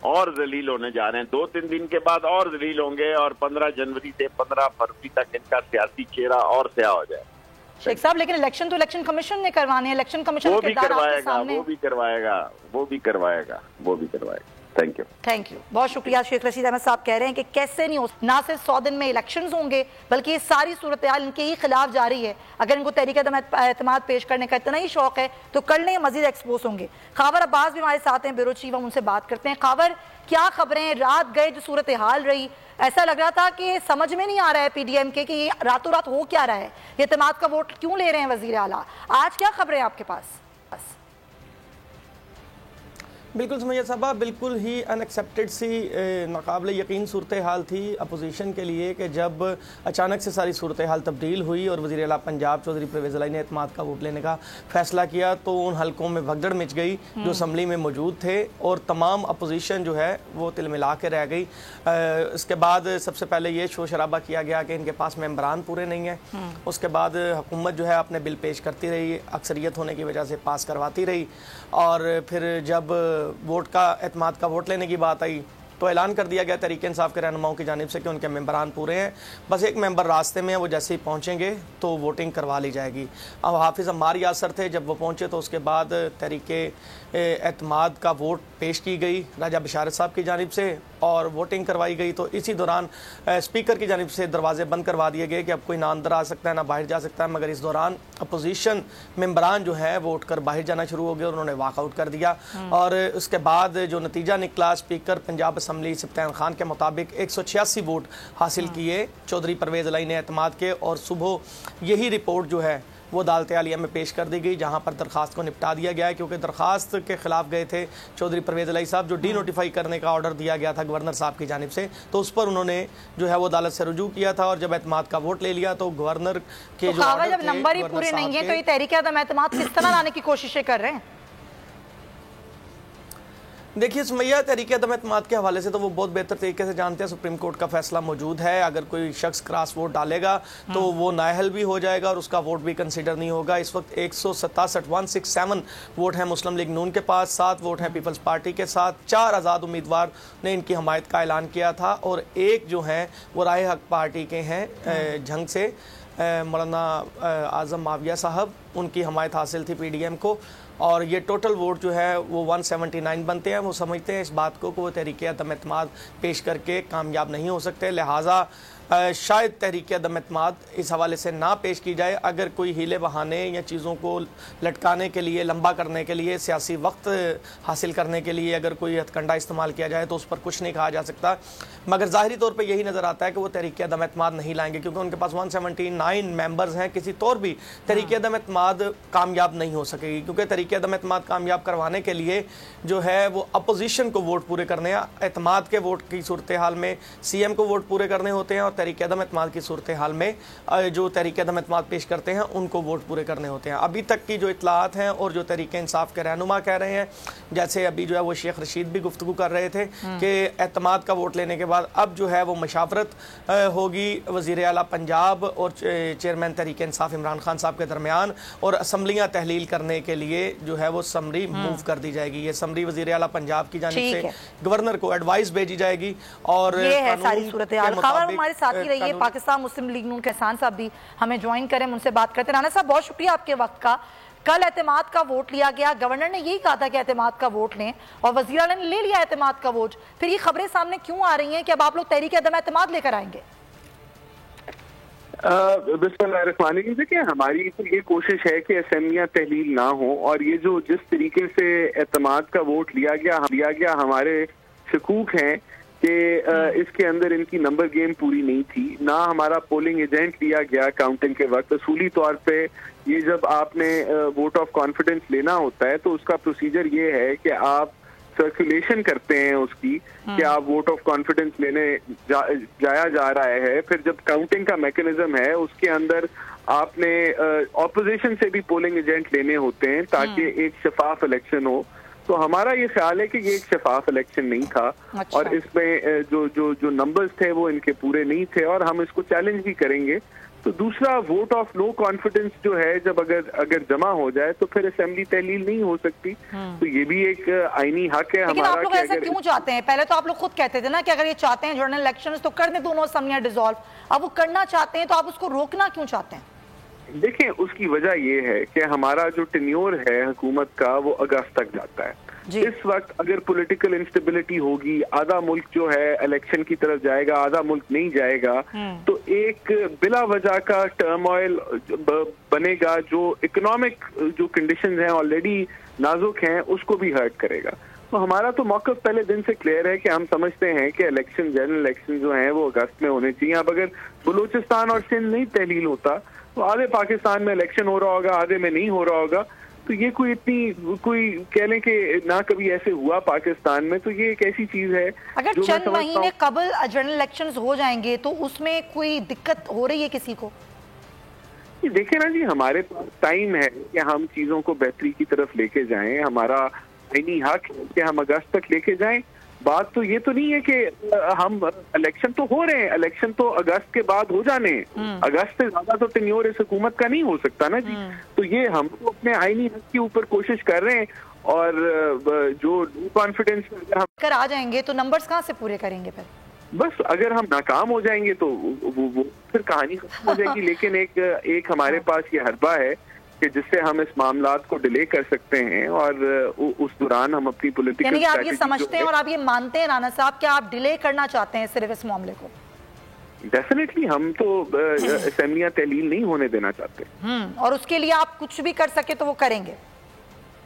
Speaker 1: और जलील होने जा रहे हैं। 2-3 दिन के बाद और जलील होंगे, और 15 जनवरी से 15 फरवरी तक इनका सियासी चेहरा और स्याह हो जाए। शेख साहब लेकिन इलेक्शन तो इलेक्शन कमीशन ने करवाने हैं, इलेक्शन कमीशन
Speaker 5: वो भी करवाएगा। Thank you.
Speaker 1: बहुत शुक्रिया। शेख रशीद अहमद साहब कह रहे हैं कि कैसे नहीं हो, ना सिर्फ 100 दिन में इलेक्शंस होंगे बल्कि ये सारी सूरत हाल इनके ही खिलाफ जारी है। अगर इनको तहरीक एतमाद पेश करने का इतना ही शौक है तो कर लें, मजीद एक्सपोज होंगे। खावर अब्बास भी हमारे साथ हैं, ब्यूरो चीफ, हम उनसे बात करते हैं। खावर, क्या खबरें? रात गए जो सूरत हाल रही, ऐसा लग रहा था कि समझ में नहीं आ रहा है PDM के कि रातों रात हो क्या रहा है, एतमाद का वोट क्यों ले रहे हैं वजीर आला। आज क्या खबरें आपके पास?
Speaker 6: बिल्कुल सुमैया साहबा, बिल्कुल ही अनएक्सेप्टेड सी नाकाबिले यकीन सूरत हाल थी अपोजिशन के लिए कि जब अचानक से सारी सूरत हाल तब्दील हुई और वज़ीर आला पंजाब चौधरी परवेज़ इलाही ने एतमाद का वोट लेने का फ़ैसला किया, तो उन हलकों में भगदड़ मच गई जो असम्बली में मौजूद थे, और तमाम अपोजिशन जो है वो तिलमिला के रह गई। इसके बाद सबसे पहले ये शोर शराबा किया गया कि इनके पास मेम्बरान पूरे नहीं हैं। उसके बाद हुकूमत जो है अपने बिल पेश करती रही, अक्सरियत होने की वजह से पास करवाती रही, और फिर जब वोट का एतमाद का वोट लेने की बात आई तो ऐलान कर दिया गया तहरीक इंसाफ के रहनुमाओं की जानिब से कि उनके मेंबरान पूरे हैं, बस एक मेंबर रास्ते में है, वो जैसे ही पहुंचेंगे तो वोटिंग करवा ली जाएगी। अब हाफिज़ अम्मार यासर थे, जब वो पहुंचे तो उसके बाद तहरीक एतमाद का वोट पेश की गई राजा बिशारत साहब की जानिब से और वोटिंग करवाई गई। तो इसी दौरान स्पीकर की जानिब से दरवाजे बंद करवा दिए गए कि अब कोई ना अंदर आ सकता है ना बाहर जा सकता है, मगर इस दौरान अपोजिशन मेंबरान जो है वो उठकर बाहर जाना शुरू हो गए और उन्होंने वॉकआउट कर दिया। और उसके बाद जो नतीजा निकला, स्पीकर पंजाब असम्बली सब्तान खान के मुताबिक 186 वोट हासिल किए चौधरी परवेज़ इलाही ने एतमाद के, और सुबह यही रिपोर्ट जो है वो अदालत आलिया में पेश कर दी गई, जहां पर दरखास्त को निपटा दिया गया है, क्योंकि दरखास्त के खिलाफ गए थे चौधरी परवेज़ इलाही साहब, जो डी नोटिफाई करने का ऑर्डर दिया गया था गवर्नर साहब की जानिब से, तो उस पर उन्होंने जो है वो अदालत से रुजू किया था। और जब एतमाद का वोट ले लिया तो गवर्नर के जो
Speaker 1: जब नंबर ही पूरे नहीं है तो ये तहरीक एतमाद किस तरह लाने की कोशिशें कर रहे हैं?
Speaker 6: देखिए सुमैया, तहरीक अदम एतमाद के हवाले से तो वो बहुत बेहतर तरीके से जानते हैं, सुप्रीम कोर्ट का फैसला मौजूद है। अगर कोई शख्स क्रॉस वोट डालेगा तो वो नाअहल भी हो जाएगा और उसका वोट भी कंसिडर नहीं होगा। इस वक्त 167 वोट हैं मुस्लिम लीग नून के पास, 7 वोट हैं पीपल्स पार्टी के साथ, 4 आज़ाद उम्मीदवार ने इनकी हमायत का ऐलान किया था और 1 जो हैं वो राय हक पार्टी के हैं झंग से मौलाना आज़म माविया साहब, उनकी हमायत हासिल थी PDM को। और ये टोटल वोट जो है वो 179 बनते हैं। वो समझते हैं इस बात को कि वो तहरीक अदम एतमाद पेश करके कामयाब नहीं हो सकते, लिहाजा शायद तहरीक अदम एतमाद इस हवाले से ना पेश की जाए। अगर कोई हीले बहाने या चीज़ों को लटकाने के लिए, लंबा करने के लिए, सियासी वक्त हासिल करने के लिए अगर कोई हथकंडा इस्तेमाल किया जाए तो उस पर कुछ नहीं कहा जा सकता। मगर ज़ाहिरी तौर पर यही नज़र आता है कि वो तहरीक अदम एतमाद नहीं लाएंगे, क्योंकि उनके पास 179 मेंबर्स हैं। किसी तौर भी तहरीक अदम एतमाद कामयाब नहीं हो सकेगी, क्योंकि तहरीक अदम एतमाद कामयाब करवाने के लिए जो है वो अपोजिशन को वोट पूरे करने हैं। एतमाद के वोट की सूरत हाल में CM को वोट पूरे करने होते हैं और तहरीक अदम एतमाद की सूरत हाल में जो तहरीक अदम एतमाद पेश करते हैं उनको वोट पूरे करने होते हैं। अभी तक की जो इत्तलात हैं और जो तहरीक इंसाफ के रहनुमा कह रहे हैं, जैसे अभी जो है वो शेख रशीद भी गुफ्तगू कर रहे थे कि एतमाद का वोट लेने के बाद अब जो है वो मशावरत होगी वज़ीर आला पंजाब और चेयरमैन तहरीक इंसाफ इमरान खान साहब के दरमियान, और असम्बलियाँ तहलील करने के लिए जो है वो समरी मूव कर दी जाएगी। ये समरी वज़ीर आला पंजाब की जानिब से गवर्नर को एडवाइस भेजी जाएगी और
Speaker 1: ये है सारी सूरत हाल। खबर हमारे साथ ही रहिए, पाकिस्तान मुस्लिम लीग नून के एहसान साहब भी हमें ज्वाइन करें, उनसे बात करते हैं। राना साहब, बहुत शुक्रिया आपके वक्त का। कल एतमाद का वोट लिया गया, गवर्नर ने यही कहा था कि एतमाद का वोट लें और वज़ीर आला ने ले लिया एतमाद का वोट। फिर ये खबरें सामने क्यों आ रही हैं कि अब आप लोग तहरीक अदम एतमाद लेकर आएंगे?
Speaker 3: बिस्मिल्लाहिर्रहमानिर्रहीम। देखिए, हमारी तो ये कोशिश है कि असेंबलियां तहलील ना हो, और ये जो जिस तरीके से एतमाद का वोट लिया गया हमारे शकूक हैं कि इसके अंदर इनकी नंबर गेम पूरी नहीं थी। ना हमारा पोलिंग एजेंट लिया गया काउंटिंग के वक्त। असूली तौर पे ये जब आपने वोट ऑफ कॉन्फिडेंस लेना होता है तो उसका प्रोसीजर ये है कि आप सर्कुलेशन करते हैं उसकी, कि आप वोट ऑफ कॉन्फिडेंस लेने जाया जा रहा है। फिर जब काउंटिंग का मैकेनिज्म है उसके अंदर आपने ऑपोजिशन से भी पोलिंग एजेंट लेने होते हैं ताकि एक शफाफ इलेक्शन हो। तो हमारा ये ख्याल है कि ये एक शफाफ इलेक्शन नहीं था। अच्छा। और इसमें जो नंबर्स थे वो इनके पूरे नहीं थे और हम इसको चैलेंज भी करेंगे। तो दूसरा, वोट ऑफ नो कॉन्फिडेंस जो है जब अगर जमा हो जाए तो फिर असेंबली तहलील नहीं हो सकती। तो ये भी एक आईनी हक है हमारा।
Speaker 1: आप लोग ऐसा क्यों चाहते हैं? पहले तो आप लोग खुद कहते थे ना कि अगर ये चाहते हैं जनरल इलेक्शन तो कर दें दोनों असेंबलियां डिसॉल्व। अब वो करना चाहते हैं तो आप उसको रोकना क्यों चाहते हैं?
Speaker 3: देखिए, उसकी वजह ये है कि हमारा जो टेन्योर है हुकूमत का वो अगस्त तक जाता है। इस वक्त अगर पॉलिटिकल इंस्टेबिलिटी होगी, आधा मुल्क जो है इलेक्शन की तरफ जाएगा, आधा मुल्क नहीं जाएगा, तो एक बिला वजह का टर्मोइल बनेगा जो इकोनॉमिक जो कंडीशंस हैं ऑलरेडी नाजुक हैं उसको भी हर्ट करेगा। तो हमारा तो मौक़िफ़ पहले दिन से क्लियर है कि हम समझते हैं कि जनरल इलेक्शन जो हैं वो अगस्त में होने चाहिए। अब अगर बलूचिस्तान और सिंध नहीं तहलील होता तो आधे पाकिस्तान में इलेक्शन हो रहा होगा, आधे में नहीं हो रहा होगा। तो ये कोई कह लें कि ना कभी ऐसे हुआ पाकिस्तान में, तो ये एक ऐसी चीज है।
Speaker 1: अगर चंद महीने कबल जनरल इलेक्शंस हो जाएंगे तो उसमें कोई दिक्कत हो रही है किसी को?
Speaker 3: देखें ना जी, हमारे पास टाइम है कि हम चीजों को बेहतरी की तरफ लेके जाएं। हमारा आईनी हक है कि हम अगस्त तक लेके जाएं। बात तो ये तो नहीं है कि हम इलेक्शन तो हो रहे हैं, इलेक्शन तो अगस्त के बाद हो जाने हैं। अगस्त से ज्यादा तो टेन्योर इस हुकूमत का नहीं हो सकता ना जी। तो ये हम तो अपने आईनी हक के ऊपर कोशिश कर रहे हैं। और जो कॉन्फिडेंस हम
Speaker 1: कर आ जाएंगे तो नंबर्स कहाँ से पूरे करेंगे फिर?
Speaker 3: बस अगर हम नाकाम हो जाएंगे तो वो फिर कहानी खत्म हो जाएगी। लेकिन एक हमारे पास ये हरबा है कि जिससे हम इस मामलात को डिले कर सकते हैं और उस दौरान हम अपनी पॉलिटिकल
Speaker 1: यानी कि आप ये समझते हैं और आप ये मानते हैं राना साहब कि आप डिले करना चाहते हैं सिर्फ इस मामले को?
Speaker 3: डेफिनेटली हम तो असेंबलियां तहलील नहीं होने देना चाहते।
Speaker 1: और उसके लिए आप कुछ भी कर सके तो वो करेंगे?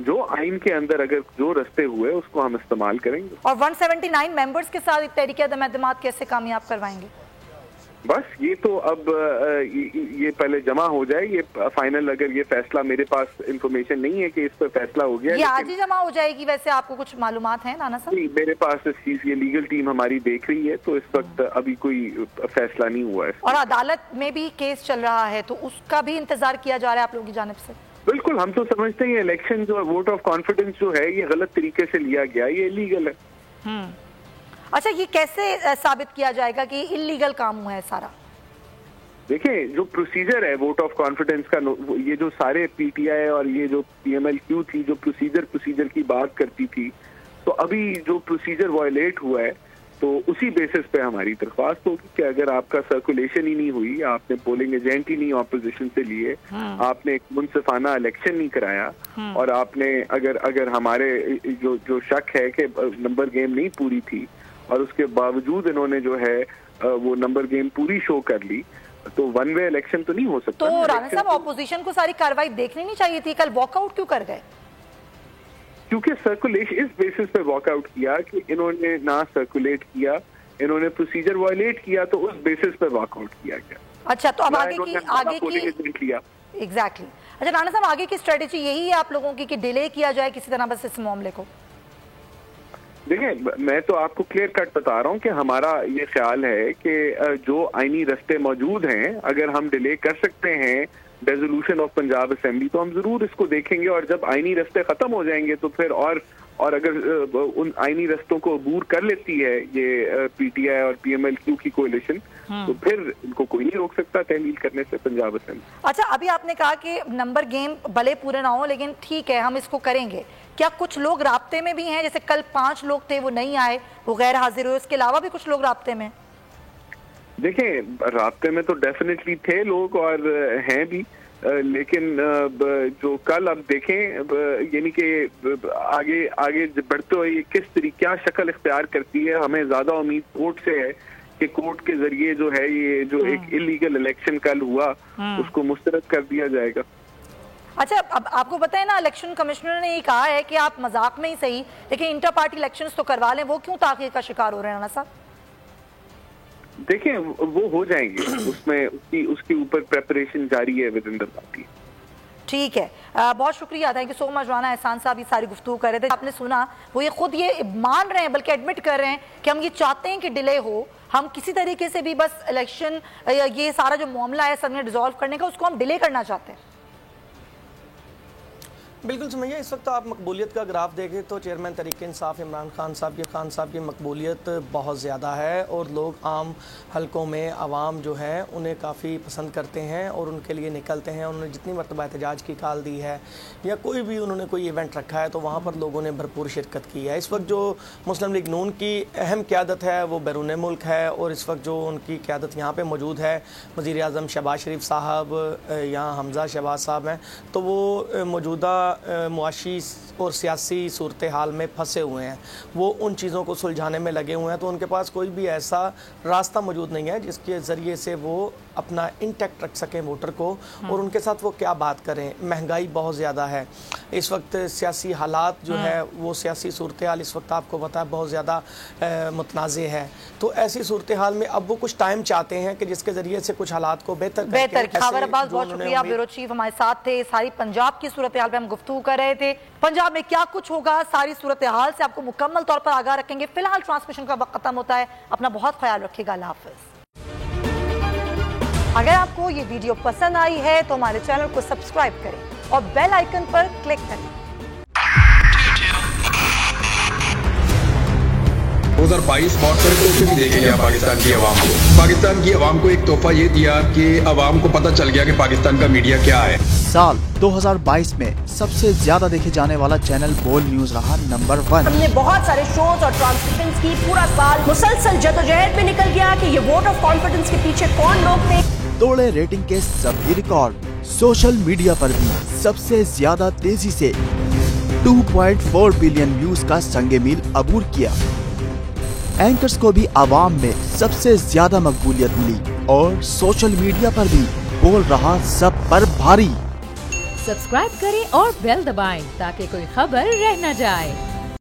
Speaker 3: जो आइन के अंदर अगर जो रस्ते हुए उसको हम इस्तेमाल करेंगे।
Speaker 1: और 179 मेंबर्स के साथ तहरीक अदम एतमाद कैसे कामयाब करवाएंगे?
Speaker 3: बस ये तो अब ये पहले जमा हो जाए। ये फाइनल, अगर ये फैसला, मेरे पास इंफॉर्मेशन नहीं है कि इस पर फैसला हो गया,
Speaker 1: ये आज ही जमा हो जाएगी। वैसे आपको कुछ मालूमात है राना साहब?
Speaker 3: नहीं, मेरे पास इस चीज, ये लीगल टीम हमारी देख रही है, तो इस वक्त अभी कोई फैसला नहीं हुआ है।
Speaker 1: और अदालत में भी केस चल रहा है तो उसका भी इंतजार किया जा रहा है आप लोगों की जानिब से?
Speaker 7: बिल्कुल, हम तो समझते हैं इलेक्शन जो वोट ऑफ कॉन्फिडेंस जो है ये गलत तरीके से लिया गया, ये इलीगल है।
Speaker 1: अच्छा, ये कैसे साबित किया जाएगा कि इलीगल काम हुआ है सारा?
Speaker 7: देखिए, जो प्रोसीजर है वोट ऑफ कॉन्फिडेंस का, ये जो सारे पीटीआई और ये जो पीएमएलक्यू थी जो प्रोसीजर की बात करती थी, तो अभी जो प्रोसीजर वायलेट हुआ है तो उसी बेसिस पे हमारी दरख्वास्त होगी कि अगर आपका सर्कुलेशन ही नहीं हुई, आपने पोलिंग एजेंट ही नहीं ऑपोजिशन से लिए, आपने एक मुनसिफाना इलेक्शन नहीं कराया, और आपने अगर हमारे जो शक है कि नंबर गेम नहीं पूरी थी और उसके बावजूद इन्होंने जो है वो नंबर गेम पूरी शो कर ली, तो वन वे इलेक्शन तो नहीं हो सकता।
Speaker 1: तो राणा साहब, ऑपोजिशन को सारी कार्रवाई देखनी नहीं चाहिए थी? कल वॉकआउट क्यों कर गए?
Speaker 7: क्योंकि सर्कुलेशन इस बेसिस पे वॉकआउट किया कि इन्होंने ना सर्कुलेट किया, इन्होंने प्रोसीजर वायलेट किया, तो उस बेसिस पे वॉकआउट किया गया।
Speaker 1: अच्छा, तो अब आगे की
Speaker 7: लिया।
Speaker 1: एग्जैक्टली। अच्छा राणा साहब, आगे की स्ट्रेटेजी यही है आप लोगों की कि डिले किया जाए किसी तरह बस इस मामले को?
Speaker 7: देखिए, मैं तो आपको क्लियर कट बता रहा हूँ कि हमारा ये ख्याल है कि जो आईनी रास्ते मौजूद हैं, अगर हम डिले कर सकते हैं रेजोल्यूशन ऑफ पंजाब असेंबली, तो हम जरूर इसको देखेंगे, और जब आईनी रास्ते खत्म हो जाएंगे तो फिर और अगर उन आईनी रास्तों को अबूर कर लेती है ये पीटीआई और पीएमएलक्यू की कोalition, तो फिर इनको कोई नहीं रोक सकता तहलील करने से पंजाब असेंबली।
Speaker 1: अच्छा, अभी आपने कहा कि नंबर गेम भले पूरे ना हो, लेकिन ठीक है हम इसको करेंगे। क्या कुछ लोग राब्ते में भी हैं? जैसे कल 5 लोग थे वो नहीं आए, वो गैर हाजिर हुए, उसके अलावा भी कुछ लोग राब्ते में?
Speaker 7: देखिए, राब्ते में तो डेफिनेटली थे लोग और हैं भी, लेकिन जो कल अब देखें यानी कि आगे बढ़ते हुए किस तरीके क्या शक्ल इख्तियार करती है, हमें ज्यादा उम्मीद कोर्ट से है कि कोर्ट के जरिए जो है ये जो एक इलीगल इलेक्शन कल हुआ उसको मुस्तरद कर दिया जाएगा।
Speaker 1: अच्छा, अब आपको पता है ना, इलेक्शन कमिश्नर ने ये कहा है कि आप मजाक में ही सही लेकिन इंटर पार्टी इलेक्शंस तो करवा लें, वो क्यों ताख़ीर का शिकार हो रहे हैं राणा साहब?
Speaker 7: देखें, वो हो जाएंगे, उसमें उसके ऊपर प्रेपरेशन जारी है विद इन द पार्टी।
Speaker 1: ठीक है, बहुत शुक्रिया, thank you so much Rana एहसान साहब, ये सारी गुफ्तगू कर रहे थे। आपने सुना, वो ये खुद ये मान रहे हैं, बल्कि एडमिट कर रहे हैं कि हम ये चाहते हैं कि डिले हो, हम किसी तरीके से भी बस इलेक्शन ये सारा जो मामला है सब में डिसॉल्व करने का, उसको हम डिले करना चाहते हैं।
Speaker 6: बिल्कुल सुमैया, इस वक्त तो आप मकबूलियत का ग्राफ देखें तो चेयरमैन तहरीक इंसाफ इमरान खान साहब की मकबूलियत बहुत ज़्यादा है, और लोग आम हलकों में आवाम जो है उन्हें काफ़ी पसंद करते हैं और उनके लिए निकलते हैं। उन्होंने जितनी मरतबा एहतजाज की कॉल दी है या कोई भी उन्होंने कोई इवेंट रखा है तो वहाँ पर लोगों ने भरपूर शिरकत की है। इस वक्त जो मुस्लिम लीग नून की अहम क़यादत है वो बैरून मुल्क है, और इस वक्त जो उनकी क़यादत यहाँ पर मौजूद है, वज़ीर आज़म शहबाज शरीफ साहब, यहाँ हमज़ा शहबाज साहब हैं, तो वो मौजूदा मुआशी और सियासी सूरत हाल में फंसे हुए हैं, वो उन चीज़ों को सुलझाने में लगे हुए हैं, तो उनके पास कोई भी ऐसा रास्ता मौजूद नहीं है जिसके ज़रिए से वो अपना इंटैक्ट रख सकें वोटर को, और उनके साथ वो क्या बात करें। महंगाई बहुत ज़्यादा है इस वक्त, सियासी हालात जो है वो सियासी सूरत हाल इस वक्त आपको पता है बहुत ज़्यादा मुतनाज़े है, तो ऐसी सूरत हाल में अब वो कुछ टाइम चाहते हैं कि जिसके ज़रिए से कुछ हालात को बेहतर।
Speaker 1: खबर अब्बास, बहुत शुक्रिया, ब्यूरो चीफ हमारे साथ थे। सारी पंजाब की सूरत हाल पे हम गुफ्तगू कर रहे थे, पंजाब में क्या कुछ होगा, सारी सूरत हाल से आपको मुकम्मल तौर पर आगाह रखेंगे। फिलहाल ट्रांसमिशन का वक्त खत्म होता है, अपना बहुत ख्याल रखिएगा, अल्लाह हाफिज़। अगर आपको ये वीडियो पसंद आई है तो हमारे चैनल को सब्सक्राइब करें और बेल आइकन पर क्लिक करें।
Speaker 8: 2022 बहुत सारे तोहफे भी देके गया पाकिस्तान की आवाम को। पाकिस्तान की आवाम को एक तोहफा ये दिया कि आवाम को पता चल गया कि पाकिस्तान का मीडिया क्या है।
Speaker 9: साल 2022 में सबसे ज्यादा देखे जाने वाला चैनल बोल न्यूज रहा नंबर 1।
Speaker 10: हमने बहुत सारे शोज और ट्रांसमिशंस की, पूरा साल मुसलसल जदोजहद में निकल गया कि ये वोट ऑफ कॉन्फिडेंस के पीछे कौन लोग थे।
Speaker 9: तोड़े रेटिंग के सभी रिकॉर्ड, सोशल मीडिया पर भी सबसे ज्यादा तेजी से 2.4 बिलियन व्यूज का संगे मील अबूर किया। एंकर्स को भी आवाम में सबसे ज्यादा मकबूलियत मिली और सोशल मीडिया पर भी बोल रहा सब पर भारी।
Speaker 11: सब्सक्राइब करें और बेल दबाएं ताकि कोई खबर रह न जाए।